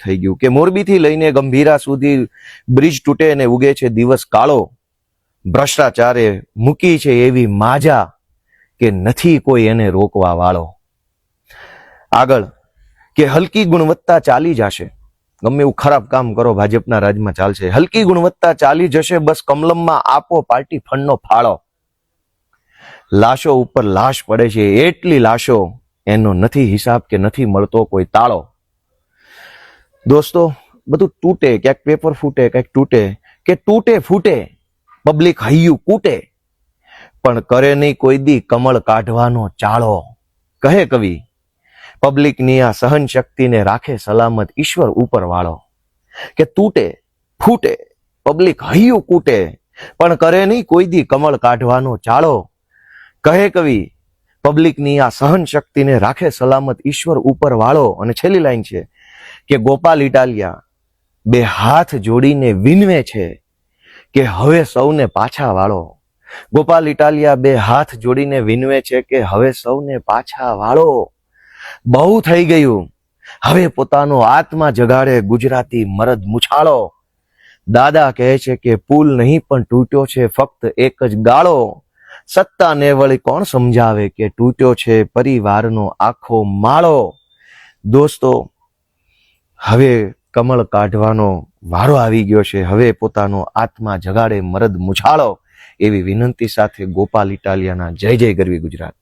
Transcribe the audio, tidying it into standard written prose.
થઈ ગયું કે મોરબીથી લઈને ગંભીરા સુધી બ્રિજ તૂટે અને ઉગે છે દિવસ કાળો, ભ્રષ્ટાચારે મૂકી છે એવી માજા કે નથી કોઈ એને રોકવા વાળો. આગળ કે હલકી ગુણવત્તા ચાલી જશે, ગમે એવું ખરાબ કામ કરો ભાજપના રાજમાં ચાલશે. હલકી ગુણવત્તા ચાલી જશે, બસ કમલમમાં આપો પાર્ટી ફંડનો ફાળો. લાશો ઉપર લાશ પડે છે, એટલી લાશો એનો નથી હિસાબ કે નથી મળતો કોઈ તાળો. દોસ્તો, બધું તૂટે, ક્યાંક પેપર ફૂટે, ક્યાંક તૂટે, કે તૂટે ફૂટે પબ્લિક હૈયું કૂટે, પણ કરે નહીં કોઈ દી કમળ કાઢવાનો ચાળો. કહે કવિ, પબ્લિકની આ સહન શક્તિને રાખે સલામત ઈશ્વર ઉપર વાળો. કે તૂટે ફૂટે પબ્લિક હૈયું કૂટે, પણ કરે નહીં કોઈ દી કમળ કાઢવાનો ચાળો. કહે કવિ, પબ્લિકની આ સહન શક્તિને રાખે સલામત ઈશ્વર ઉપર વાળો. અને છેલ્લી લાઈન છે કે ગોપાલ ઇટાલિયા બે હાથ જોડીને વિનવે છે કે હવે સૌને પાછા વાળો. ગોપાલ ઇટાલિયા બે હાથ જોડીને વિનવે છે કે હવે સૌને પાછા વાળો. બહુ થઈ ગયું, હવે પોતાનો આત્મા જગાડે ગુજરાતી મરદ મુછાળો. દાદા કહે છે કે પુલ નહીં પણ તૂટ્યો છે ફક્ત એક જ ગાળો. સત્તાને વળી કોણ સમજાવે કે તૂટ્યો છે પરિવારનો આખો માળો. દોસ્તો, હવે કમળ કાઢવાનો વારો આવી ગયો છે, હવે પોતાનો આત્મા જગાડે મરદ મુછાળો. એવી વિનંતી સાથે ગોપાલ ઇટાલિયાના જય જય ગરવી ગુજરાત.